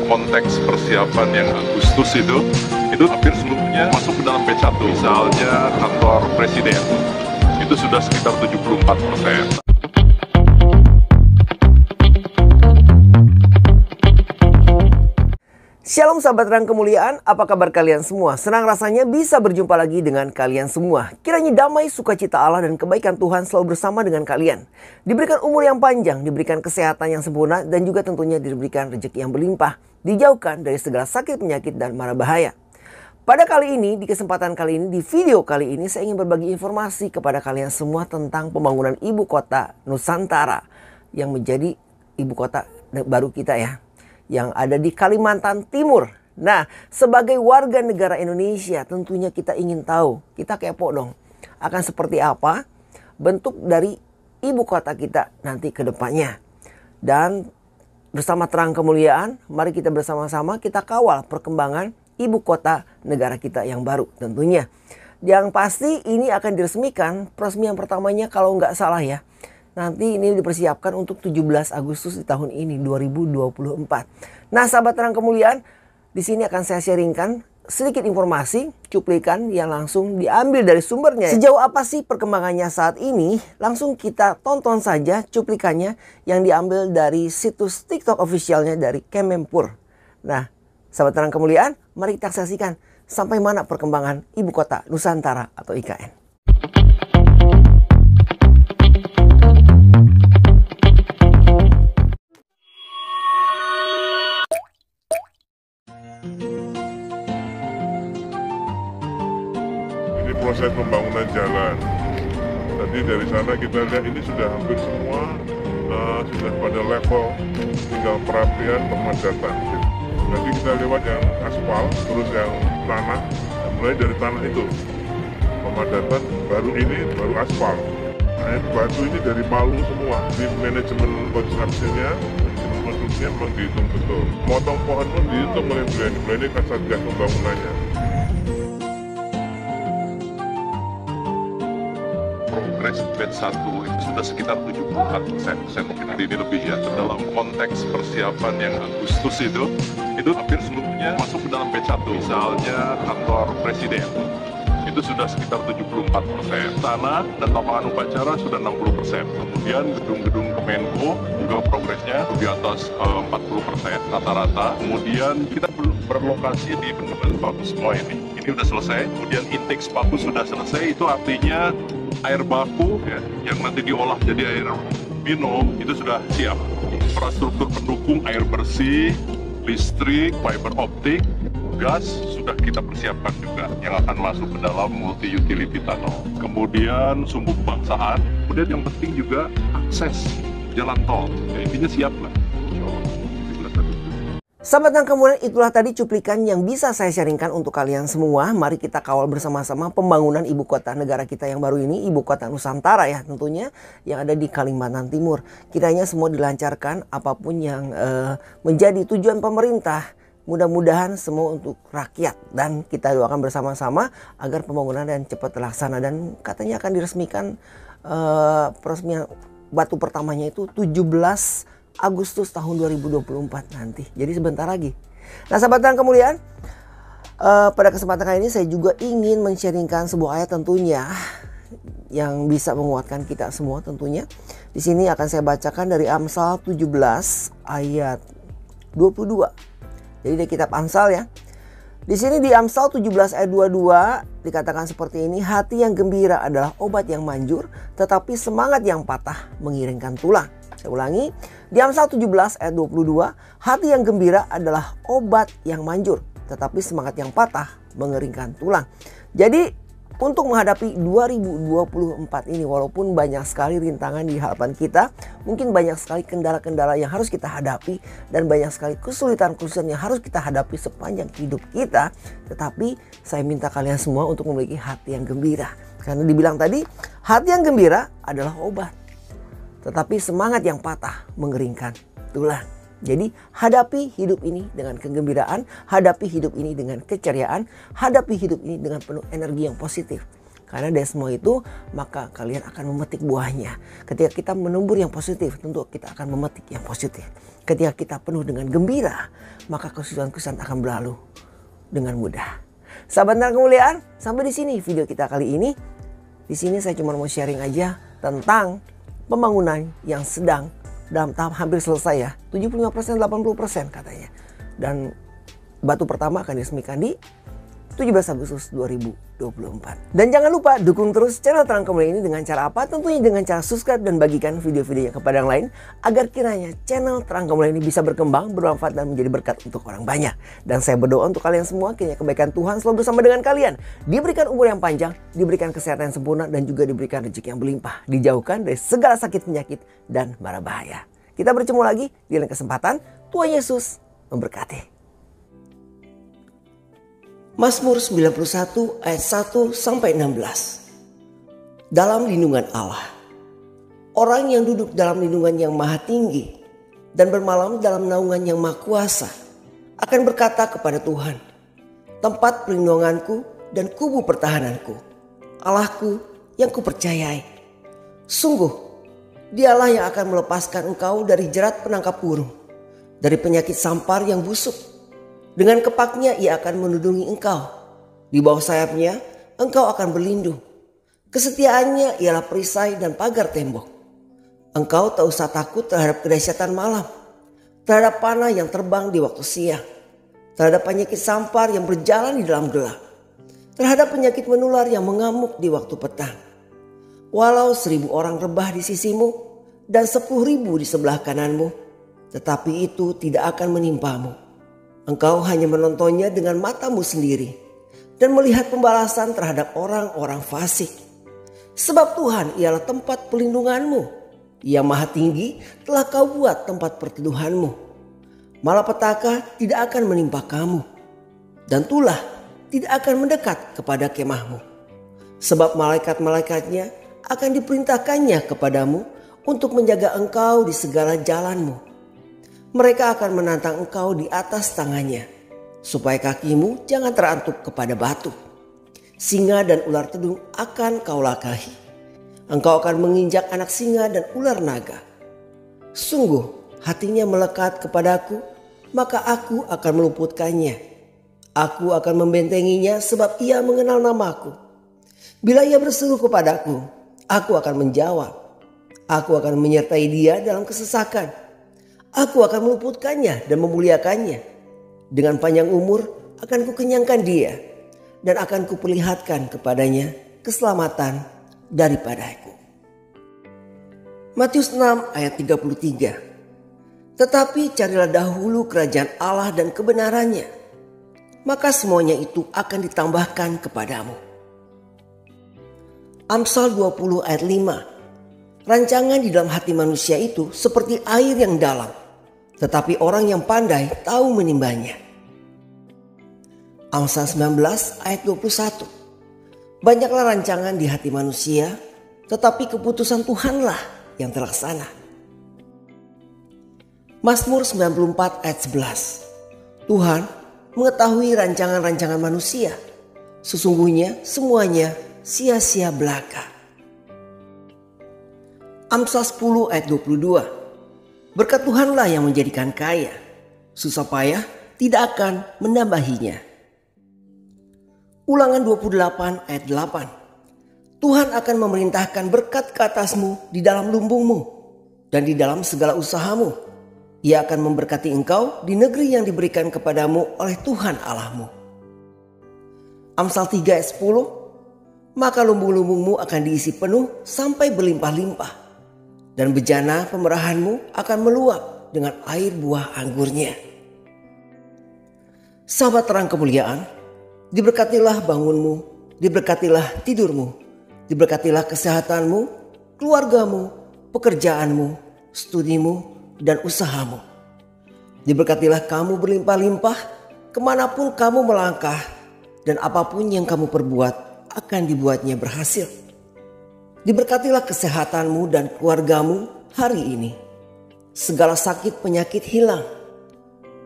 konteks persiapan yang Agustus itu hampir seluruhnya masuk ke dalam P1. Misalnya kantor presiden, itu sudah sekitar 74%. Shalom sahabat terang kemuliaan, apa kabar kalian semua? Senang rasanya bisa berjumpa lagi dengan kalian semua. Kiranya damai, sukacita Allah dan kebaikan Tuhan selalu bersama dengan kalian. Diberikan umur yang panjang, diberikan kesehatan yang sempurna, dan juga tentunya diberikan rezeki yang berlimpah. Dijauhkan dari segala sakit, penyakit, dan mara bahaya. Pada kali ini, di kesempatan kali ini, di video kali ini, saya ingin berbagi informasi kepada kalian semua tentang pembangunan ibu kota Nusantara yang menjadi ibu kota baru kita ya, yang ada di Kalimantan Timur. Nah, sebagai warga negara Indonesia tentunya kita ingin tahu, kita kepo dong, akan seperti apa bentuk dari ibu kota kita nanti ke depannya. Dan bersama terang kemuliaan, mari kita bersama-sama kita kawal perkembangan ibu kota negara kita yang baru tentunya. Yang pasti ini akan diresmikan, peresmian pertamanya kalau nggak salah ya, nanti ini dipersiapkan untuk 17 Agustus di tahun ini 2024. Nah, sahabat terang kemuliaan, di sini akan saya sharingkan sedikit informasi cuplikan yang langsung diambil dari sumbernya. Sejauh apa sih perkembangannya saat ini? Langsung kita tonton saja cuplikannya yang diambil dari situs TikTok officialnya dari Kemenpur. Nah, sahabat terang kemuliaan, mari kita saksikan sampai mana perkembangan ibu kota Nusantara atau IKN. Ini proses pembangunan jalan. Tadi dari sana kita lihat ini sudah hampir semua sudah pada level, tinggal perapian pemadatan. Nanti kita lewat yang aspal, terus yang tanah, mulai dari tanah itu pemadatan, baru ini baru aspal. Nah, batu ini dari Palu semua. Di manajemen konstruksinya memang dihitung betul. Motong pohon pun dihitung oleh beliau ini Kasatgas pembangunannya. Progres batch 1 itu sudah sekitar 74%, mungkin hari ini lebih ya. Dalam konteks persiapan yang Agustus itu hampir seluruhnya masuk ke dalam batch 1. Misalnya kantor presiden, itu sudah sekitar 74%. Tanah dan lapangan upacara sudah 60%. Kemudian gedung-gedung Kemenko juga progresnya di atas 40% rata-rata. Kemudian kita berlokasi di bendungan bagus semua ini. Ini sudah selesai. Kemudian intake bagus sudah selesai. Itu artinya air baku ya, yang nanti diolah jadi air minum itu sudah siap. Infrastruktur pendukung air bersih, listrik, fiber optik, gas sudah kita persiapkan juga yang akan masuk ke dalam multi utility tunnel. Kemudian sumbu kebangsaan, kemudian yang penting juga akses jalan tol. Ya, intinya siap lah. Sahabat yang kemudian itulah tadi cuplikan yang bisa saya sharingkan untuk kalian semua. Mari kita kawal bersama-sama pembangunan ibu kota negara kita yang baru ini, ibu kota Nusantara ya tentunya, yang ada di Kalimantan Timur. Kiranya semua dilancarkan apapun yang menjadi tujuan pemerintah. Mudah-mudahan semua untuk rakyat, dan kita doakan bersama-sama agar pembangunan dan cepat terlaksana. Dan katanya akan diresmikan peresmian batu pertamanya itu 17 Agustus tahun 2024 nanti. Jadi sebentar lagi. Nah, sahabat yang kemuliaan, pada kesempatan kali ini saya juga ingin men-sharingkan sebuah ayat tentunya yang bisa menguatkan kita semua tentunya. Di sini akan saya bacakan dari Amsal 17 ayat 22. Jadi dari kitab Amsal ya. Di sini di Amsal 17 ayat 22 dikatakan seperti ini, hati yang gembira adalah obat yang manjur, tetapi semangat yang patah mengiringkan tulang. Saya ulangi, di Amsal 17 ayat 22, hati yang gembira adalah obat yang manjur, tetapi semangat yang patah mengeringkan tulang. Jadi untuk menghadapi 2024 ini, walaupun banyak sekali rintangan di hadapan kita, mungkin banyak sekali kendala-kendala yang harus kita hadapi, dan banyak sekali kesulitan-kesulitan yang harus kita hadapi sepanjang hidup kita, tetapi saya minta kalian semua untuk memiliki hati yang gembira. Karena dibilang tadi, hati yang gembira adalah obat, tetapi semangat yang patah mengeringkan tulang. Jadi hadapi hidup ini dengan kegembiraan, hadapi hidup ini dengan keceriaan, hadapi hidup ini dengan penuh energi yang positif. Karena dari semua itu maka kalian akan memetik buahnya. Ketika kita menumbuh yang positif, tentu kita akan memetik yang positif. Ketika kita penuh dengan gembira, maka kesusahan-kesusahan akan berlalu dengan mudah. Sahabat Narang Kemuliaan, sampai di sini video kita kali ini. Di sini saya cuma mau sharing aja tentang pembangunan yang sedang dalam tahap hampir selesai ya. 75%, 80% katanya. Dan batu pertama akan diresmikan di 17 Agustus 2024. Dan jangan lupa dukung terus channel Terang Kemuliaan ini dengan cara apa? Tentunya dengan cara subscribe dan bagikan video-videonya kepada yang lain. Agar kiranya channel Terang Kemuliaan ini bisa berkembang, bermanfaat dan menjadi berkat untuk orang banyak. Dan saya berdoa untuk kalian semua, kiranya kebaikan Tuhan selalu bersama dengan kalian. Diberikan umur yang panjang, diberikan kesehatan yang sempurna, dan juga diberikan rezeki yang berlimpah. Dijauhkan dari segala sakit penyakit dan mara bahaya. Kita bertemu lagi di lain kesempatan. Tuhan Yesus memberkati. Mazmur 91 ayat 1 sampai 16. Dalam lindungan Allah. Orang yang duduk dalam lindungan yang maha tinggi dan bermalam dalam naungan yang maha kuasa akan berkata kepada Tuhan, tempat perlindunganku dan kubu pertahananku, Allahku yang kupercayai. Sungguh, dialah yang akan melepaskan engkau dari jerat penangkap burung, dari penyakit sampar yang busuk. Dengan kepaknya ia akan melindungi engkau. Di bawah sayapnya engkau akan berlindung. Kesetiaannya ialah perisai dan pagar tembok. Engkau tak usah takut terhadap kedahsyatan malam, terhadap panah yang terbang di waktu siang, terhadap penyakit sampar yang berjalan di dalam gelap, terhadap penyakit menular yang mengamuk di waktu petang. Walau 1000 orang rebah di sisimu dan 10.000 di sebelah kananmu, tetapi itu tidak akan menimpamu. Engkau hanya menontonnya dengan matamu sendiri dan melihat pembalasan terhadap orang-orang fasik. Sebab Tuhan ialah tempat pelindunganmu. Ia maha tinggi telah kau buat tempat perteduhanmu. Malapetaka tidak akan menimpa kamu. Dan tulah tidak akan mendekat kepada kemahmu. Sebab malaikat-malaikatnya akan diperintahkannya kepadamu untuk menjaga engkau di segala jalanmu. Mereka akan menantang engkau di atas tangannya, supaya kakimu jangan terantuk kepada batu. Singa dan ular tedung akan kau lakahi. Engkau akan menginjak anak singa dan ular naga. Sungguh hatinya melekat kepadaku, maka aku akan meluputkannya. Aku akan membentenginya sebab ia mengenal namaku. Bila ia berseru kepadaku, aku akan menjawab. Aku akan menyertai dia dalam kesesakan. Aku akan meluputkannya dan memuliakannya. Dengan panjang umur akan kukenyangkan dia dan akan kuperlihatkan kepadanya keselamatan daripadaku. Matius 6 ayat 33. Tetapi carilah dahulu kerajaan Allah dan kebenarannya, maka semuanya itu akan ditambahkan kepadamu. Amsal 20 ayat 5. Rancangan di dalam hati manusia itu seperti air yang dalam, tetapi orang yang pandai tahu menimbanya. Amsal 19 ayat 21. Banyaklah rancangan di hati manusia, tetapi keputusan Tuhanlah yang terlaksana. Mazmur 94 ayat 11. Tuhan mengetahui rancangan-rancangan manusia, sesungguhnya semuanya sia-sia belaka. Amsal 10 ayat 22. Berkat Tuhanlah yang menjadikan kaya, susah payah tidak akan menambahinya. Ulangan 28 ayat 8. Tuhan akan memerintahkan berkat ke atasmu di dalam lumbungmu dan di dalam segala usahamu. Ia akan memberkati engkau di negeri yang diberikan kepadamu oleh Tuhan Allahmu. Amsal 3 ayat 10. Maka lumbung-lumbungmu akan diisi penuh sampai berlimpah-limpah. Dan bejana pemerahanmu akan meluap dengan air buah anggurnya. Sahabat Terang Kemuliaan, diberkatilah bangunmu, diberkatilah tidurmu, diberkatilah kesehatanmu, keluargamu, pekerjaanmu, studimu, dan usahamu. Diberkatilah kamu berlimpah-limpah kemanapun kamu melangkah, dan apapun yang kamu perbuat akan dibuatnya berhasil. Diberkatilah kesehatanmu dan keluargamu hari ini. Segala sakit penyakit hilang.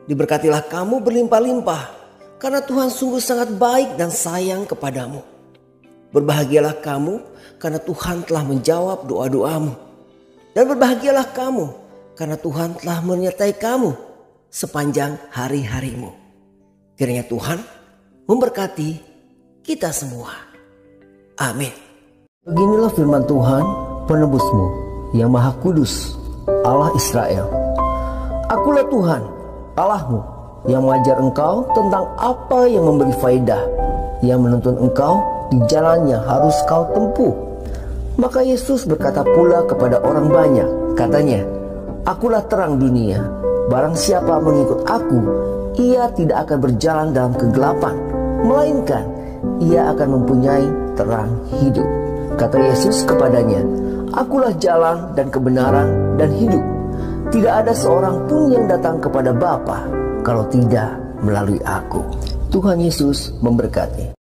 Diberkatilah kamu berlimpah-limpah karena Tuhan sungguh sangat baik dan sayang kepadamu. Berbahagialah kamu karena Tuhan telah menjawab doa-doamu. Dan berbahagialah kamu karena Tuhan telah menyertai kamu sepanjang hari-harimu. Kiranya Tuhan memberkati kita semua. Amin. Beginilah firman Tuhan, penebusmu yang maha kudus, Allah Israel. Akulah Tuhan, Allahmu, yang mengajar engkau tentang apa yang memberi faedah, yang menuntun engkau di jalan yang harus kau tempuh. Maka Yesus berkata pula kepada orang banyak, katanya, Akulah terang dunia, barang siapa mengikut aku, ia tidak akan berjalan dalam kegelapan, melainkan ia akan mempunyai terang hidup. Kata Yesus kepadanya, Akulah jalan dan kebenaran dan hidup. Tidak ada seorang pun yang datang kepada Bapa kalau tidak melalui aku. Tuhan Yesus memberkati.